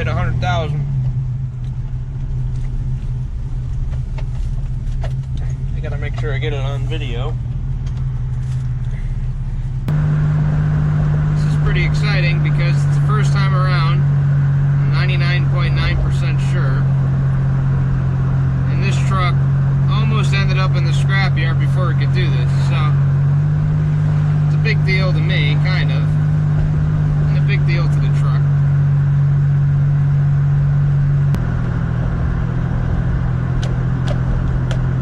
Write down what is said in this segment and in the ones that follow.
hit 100,000. I gotta make sure I get it on video. This is pretty exciting because it's the first time around. I'm 99.9% sure. And this truck almost ended up in the scrapyard before it could do this, so it's a big deal to me, kind of, and a big deal to the truck.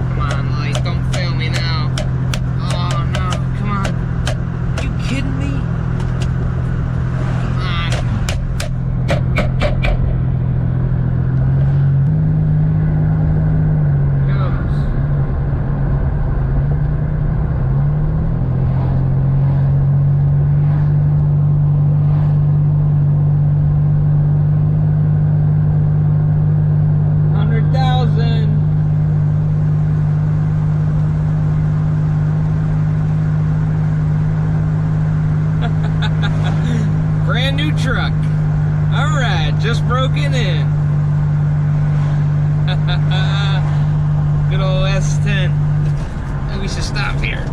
Come on, light, don't fail me now. Oh no, come on. Are you kidding me? Come on. Brand new truck. Alright, just broken in. Good old S-10. We should stop here.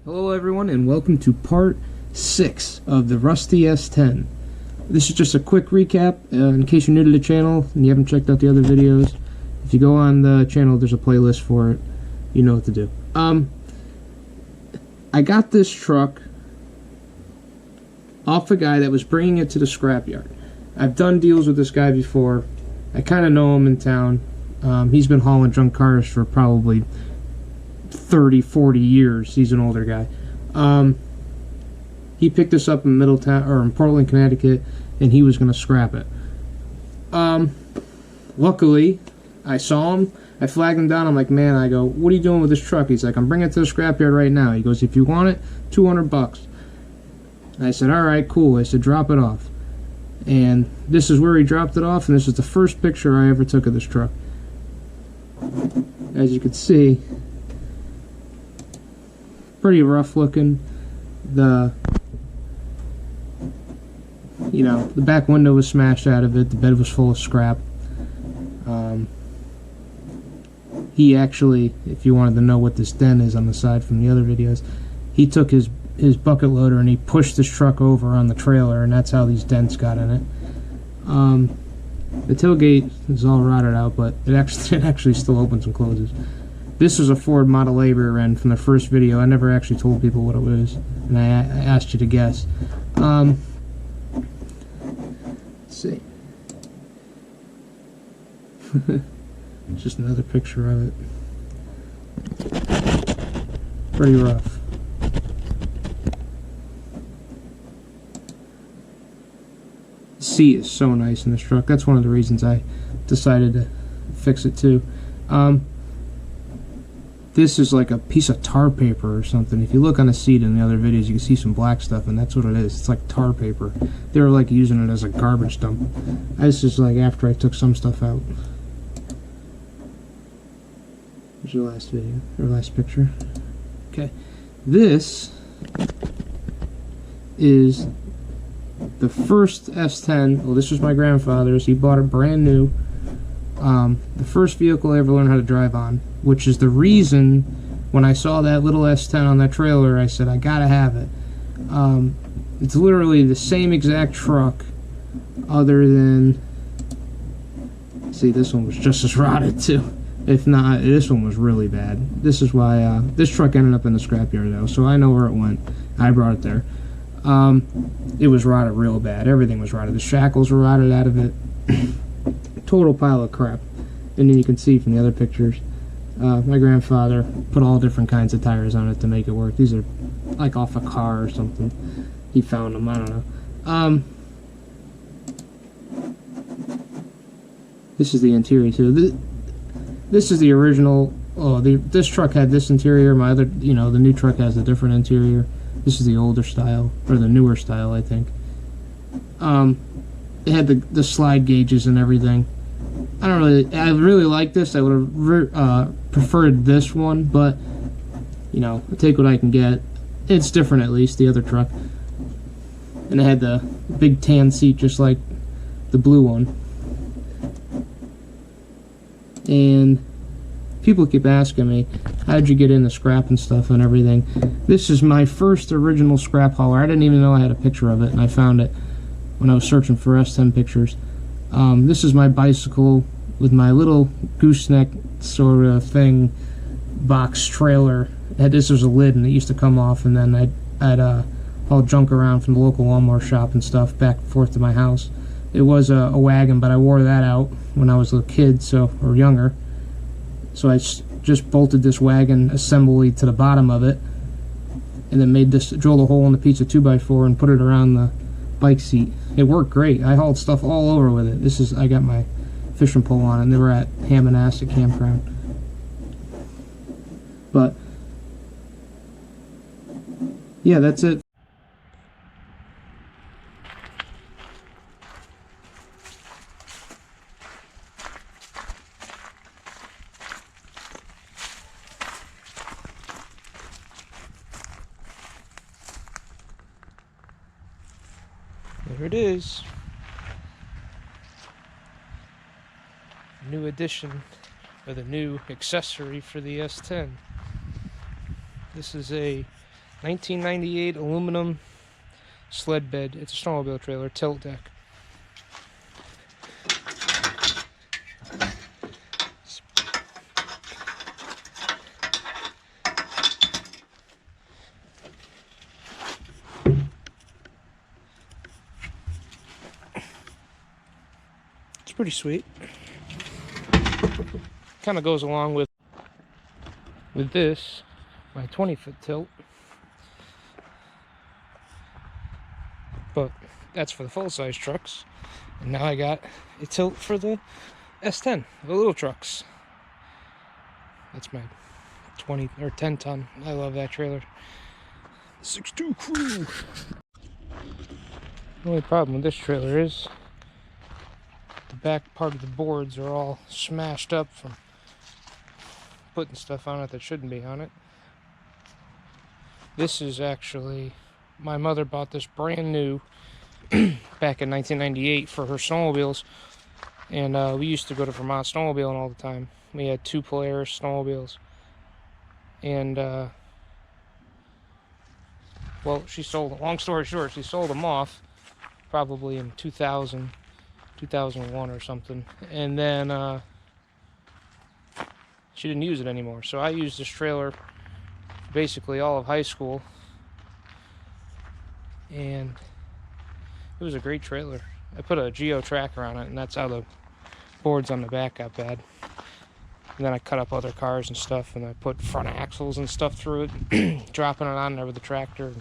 Hello everyone, and welcome to part 6 of the rusty S-10. This is just a quick recap in case you're new to the channel and you haven't checked out the other videos. If you go on the channel, there's a playlist for it. You know what to do. I got this truck off a guy that was bringing it to the scrapyard. I've done deals with this guy before. I kind of know him in town. He's been hauling junk cars for probably 30-40 years. He's an older guy. He picked us up in Middletown, or in Portland, Connecticut, and he was going to scrap it. Luckily, I saw him. I flagged him down. I'm like, man, I go, what are you doing with this truck? He's like, I'm bringing it to the scrapyard right now. He goes, if you want it, $200. And I said, all right, cool. I said, drop it off. And this is where he dropped it off, and this is the first picture I ever took of this truck. As you can see, pretty rough looking. The back window was smashed out of it. The bed was full of scrap. He actually, if you wanted to know what this dent is on the side from the other videos, he took his bucket loader and he pushed this truck over on the trailer, and that's how these dents got in it. The tailgate is all rotted out, but it actually still opens and closes. This was a Ford Model A rear end from the first video. I never actually told people what it was, and I asked you to guess. Let's see. Just another picture of it. Pretty rough. The seat is so nice in this truck. That's one of the reasons I decided to fix it too. This is like a piece of tar paper or something. If you look on the seat in the other videos, you can see some black stuff, and that's what it is. It's like tar paper. They were like using it as a garbage dump. This is like after I took some stuff out. Here's your last video, or last picture. Okay. This is the first S-10. Well, this was my grandfather's. He bought it brand new. The first vehicle I ever learned how to drive on, which is the reason when I saw that little S-10 on that trailer, I said, I gotta have it. It's literally the same exact truck, other than, see, this one was just as rotted too. If not, this one was really bad. This is why this truck ended up in the scrapyard though, so I know where it went. I brought it there. It was rotted real bad. Everything was rotted. The shackles were rotted out of it. Total pile of crap. And then you can see from the other pictures, my grandfather put all different kinds of tires on it to make it work. These are like off a car or something. He found them, I don't know. This is the interior too. This is the original this truck had this interior. My other, the new truck has a different interior. This is the older style, or the newer style, I think. It had the slide gauges and everything. I really like this. I would have preferred this one, but I take what I can get. It's different, at least, the other truck. And it had the big tan seat, just like the blue one. And people keep asking me, how'd you get into scrap and stuff and everything? This is my first original scrap hauler. I didn't even know I had a picture of it, and I found it when I was searching for S-10 pictures. This is my bicycle with my little gooseneck sort of thing box trailer. This was a lid, and it used to come off, and then I'd haul junk around from the local lawnmower shop and stuff back and forth to my house. It was a wagon, but I wore that out when I was a kid, or younger. So I just bolted this wagon assembly to the bottom of it, and then drilled a hole in the piece of 2x4 and put it around the bike seat. It worked great. I hauled stuff all over with it. I got my fishing pole on it, and they were at Ham and Asset Campground. But yeah, that's it. There it is. New addition, or the new accessory for the S-10. This is a 1998 aluminum sled bed. It's a snowmobile trailer, tilt deck. It's pretty sweet. Kind of goes along with this, my 20-foot tilt. But that's for the full-size trucks. And now I got a tilt for the S-10, the little trucks. That's my 20 or 10 ton. I love that trailer. 6.2 crew. The only problem with this trailer is the back part of the boards are all smashed up from putting stuff on it that shouldn't be on it. This is actually, my mother bought this brand new back in 1998 for her snowmobiles, and we used to go to Vermont snowmobiling all the time. We had 2 Polaris snowmobiles, and well, she sold, long story short, she sold them off probably in 2000, 2001 or something, and then she didn't use it anymore. So I used this trailer basically all of high school, and it was a great trailer. I put a Geo tracker on it, and that's how the boards on the back got bad. And then I cut up other cars and stuff, and I put front axles and stuff through it, dropping it on there with the tractor.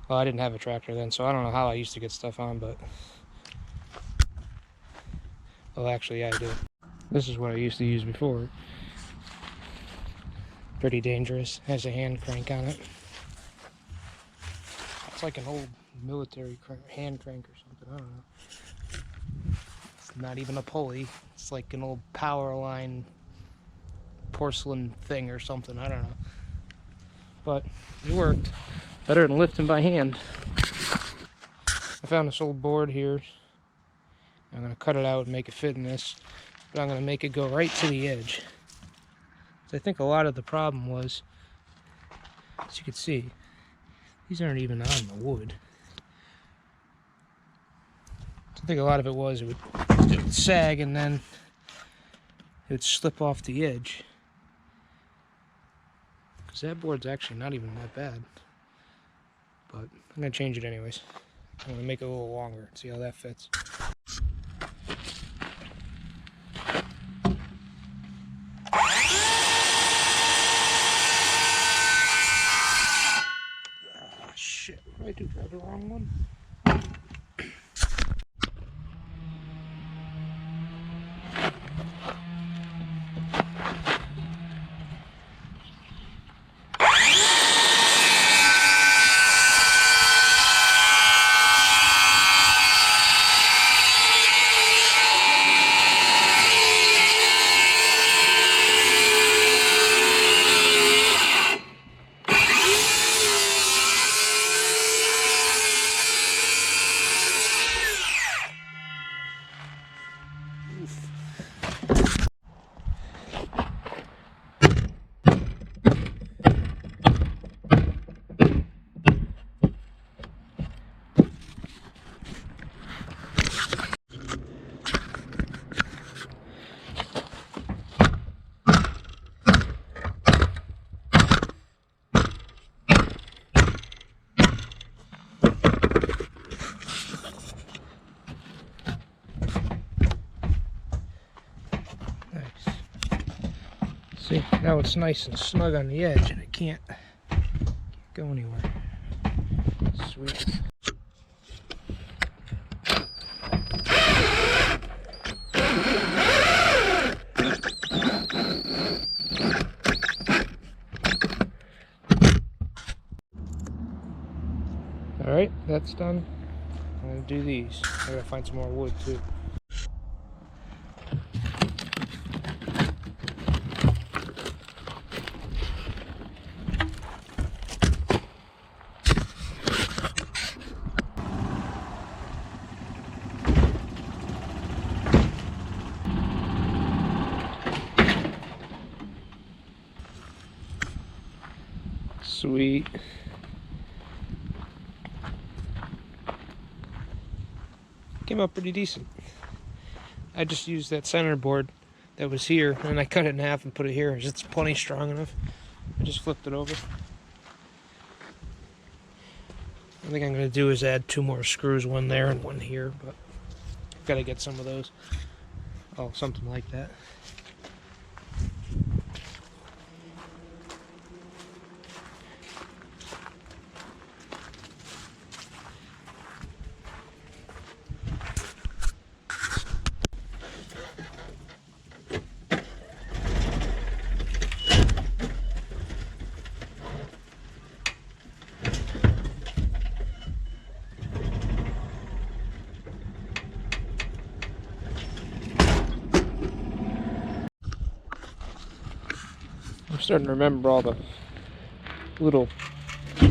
Well, I didn't have a tractor then, so I don't know how I used to get stuff on, but well, actually, yeah, I do. This is what I used to use before. Pretty dangerous. Has a hand crank on it. It's like an old military hand crank or something. I don't know. It's not even a pulley. It's like an old power line porcelain thing or something. I don't know. But it worked. Better than lifting by hand. I found this old board here. I'm going to cut it out and make it fit in this, but I'm going to make it go right to the edge. So I think a lot of the problem was, as you can see, these aren't even on the wood. So I think a lot of it was it would sag and then it would slip off the edge. Because that board's actually not even that bad. But I'm going to change it anyways. I'm going to make it a little longer, see how that fits. Shit, I do grab the wrong one. See, now it's nice and snug on the edge and it can't go anywhere. Sweet. Alright, that's done. I'm gonna do these. I gotta find some more wood too. Sweet. Came out pretty decent. I just used that center board that was here and I cut it in half and put it here. It's plenty strong enough. I just flipped it over. I think I'm going to do is add 2 more screws, one there and one here, but I've got to get some of those. Oh, something like that. I'm starting to remember all the little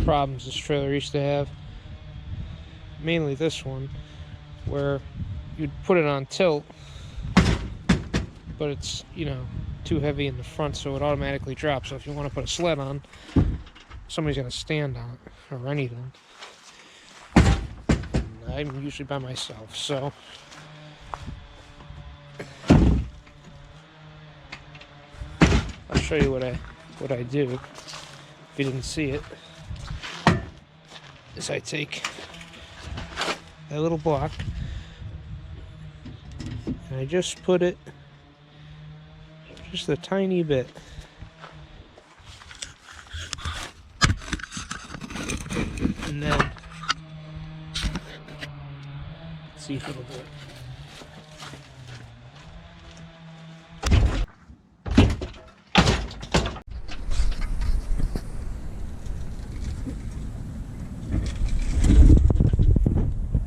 problems this trailer used to have. Mainly this one, where you'd put it on tilt, but it's, you know, too heavy in the front, so it automatically drops. So if you want to put a sled on, somebody's going to stand on it, or anything. And I'm usually by myself, so... I'll show you what I do. If you didn't see it, is I take that little block and I just put it just a tiny bit. And then let's see if it'll do it.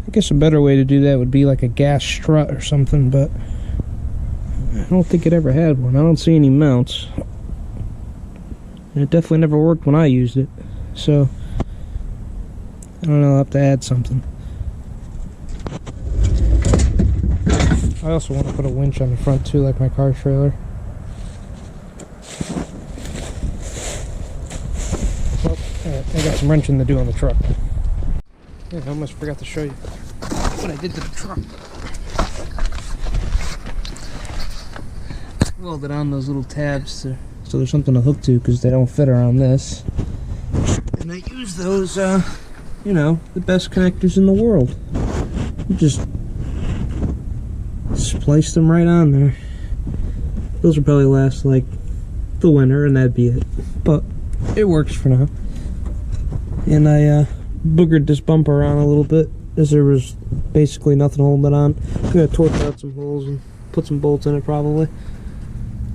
I guess a better way to do that would be like a gas strut or something, but I don't think it ever had one. I don't see any mounts. And it definitely never worked when I used it. So, I don't know, I'll have to add something. I also want to put a winch on the front too, like my car trailer. Well, I got some wrenching to do on the truck. Yeah, I almost forgot to show you what I did to the truck. Welded on those little tabs so there's something to hook to, because they don't fit around this. And I use those, you know, the best connectors in the world. You just splice them right on there. Those will probably last like the winter, and that'd be it. But it works for now. And I boogered this bumper around a little bit, as there was basically nothing holding it on. I'm gonna torch out some holes and put some bolts in it, probably.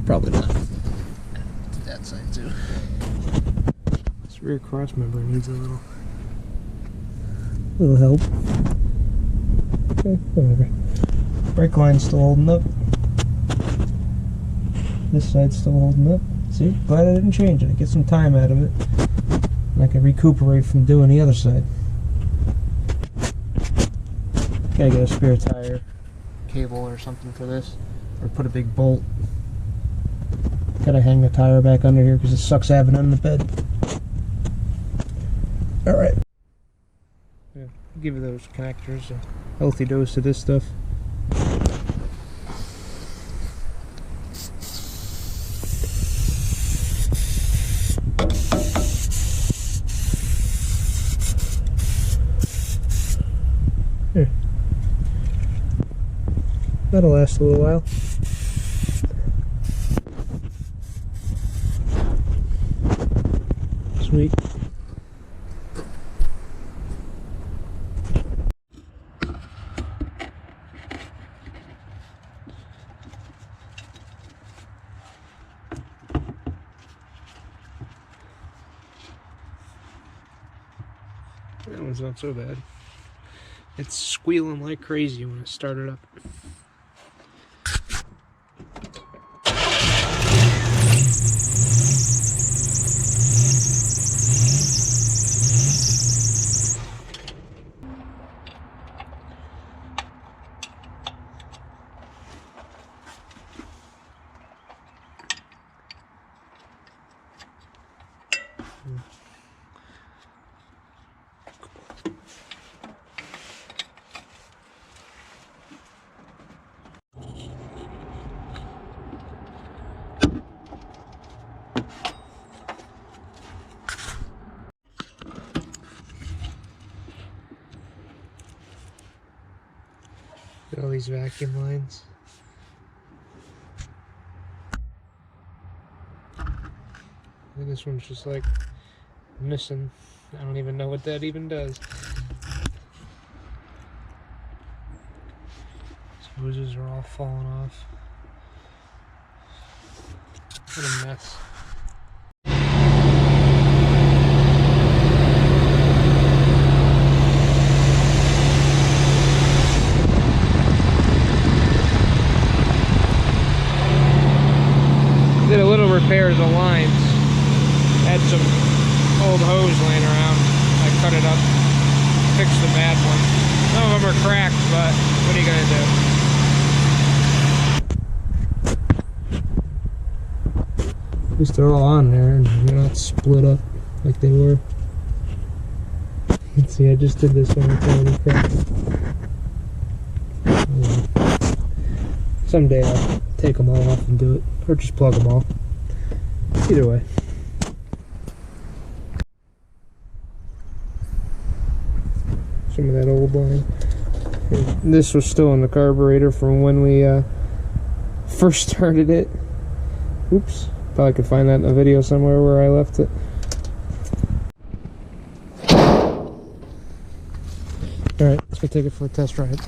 Probably not. To that side too. This rear cross member needs a little help. Okay, whatever. Brake line's still holding up. This side's still holding up. See, glad I didn't change it. I get some time out of it. I can recuperate from doing the other side. Gotta get a spare tire, cable or something for this, or put a big bolt. Gotta hang the tire back under here because it sucks having it on the bed. Alright. Yeah, give you those connectors a healthy dose of this stuff. Here. That'll last a little while. Sweet. That one's not so bad. It's squealing like crazy when it started up. Look at all these vacuum lines. And this one's just like missing. I don't even know what that even does. These hoses are all falling off. What a mess. Did a little repair of the lines. Had some old hose laying around. I cut it up, fixed the bad ones. Some of them are cracked, but what are you gonna do? At least they're all on there and they're not split up like they were. Let's see, I just did this one. It's already cracked. Yeah. Someday I'll take them all off and do it, or just plug them all. Either way. Some of that old line. And this was still in the carburetor from when we first started it. Oops. Probably could find that in a video somewhere where I left it. Alright, let's go take it for a test ride.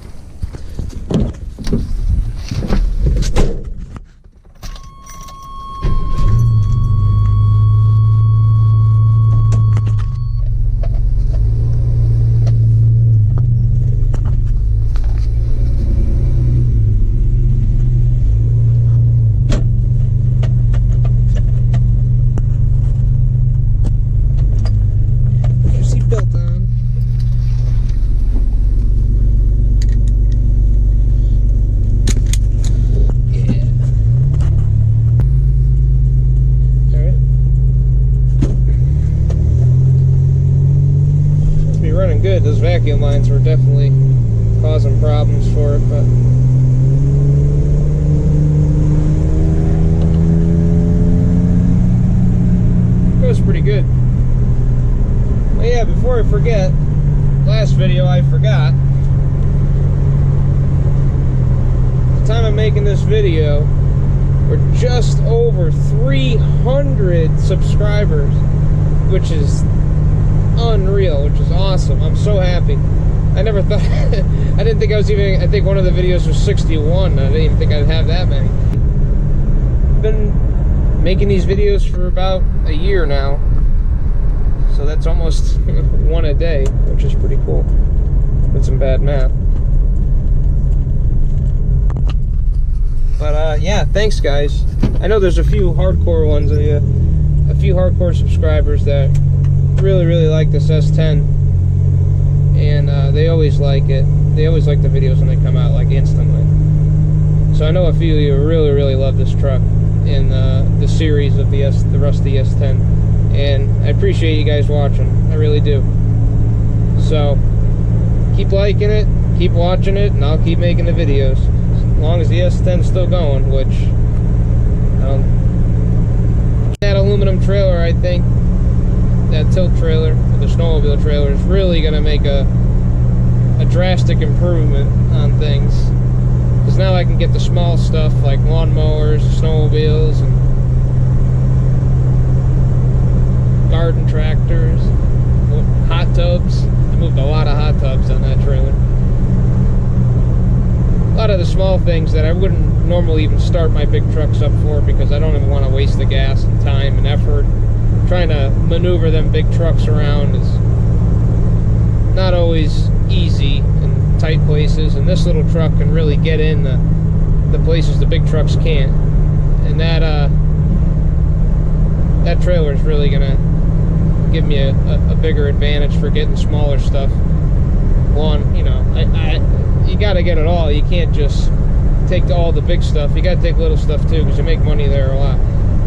Good. Those vacuum lines were definitely causing problems for it, but it goes pretty good. Well, yeah, before I forget, last video I forgot. At the time I'm making this video, we're just over 300 subscribers, which is unreal, which is awesome. I'm so happy. I never thought I didn't think I was even, I think one of the videos was 61. I didn't even think I'd have that many. I've been making these videos for about a year now, so that's almost one a day, which is pretty cool. With some bad math. But yeah, thanks guys. I know there's a few hardcore ones, a few hardcore subscribers that really like this S-10, and they always like it. They always like the videos when they come out, like instantly. So I know a few of you really love this truck in the series of the Rusty S-10, and I appreciate you guys watching. I really do. So keep liking it, keep watching it, and I'll keep making the videos as long as the S-10's still going. Which that aluminum trailer, I think. That tilt trailer, the snowmobile trailer, is really going to make a drastic improvement on things. Because now I can get the small stuff like lawnmowers, snowmobiles, garden tractors, hot tubs. I moved a lot of hot tubs on that trailer. A lot of the small things that I wouldn't normally even start my big trucks up for, because I don't even want to waste the gas and time and effort. Trying to maneuver them big trucks around is not always easy in tight places, and this little truck can really get in the places the big trucks can't. And that trailer is really gonna give me a bigger advantage for getting smaller stuff. One, you know, you got to get it all. You can't just take all the big stuff. You got to take little stuff too, because you make money there a lot.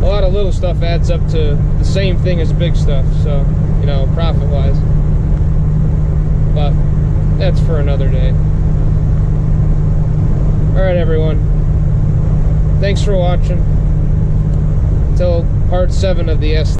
A lot of little stuff adds up to the same thing as big stuff. So, you know, profit-wise. But that's for another day. All right, everyone. Thanks for watching. Until part 7 of the S-10.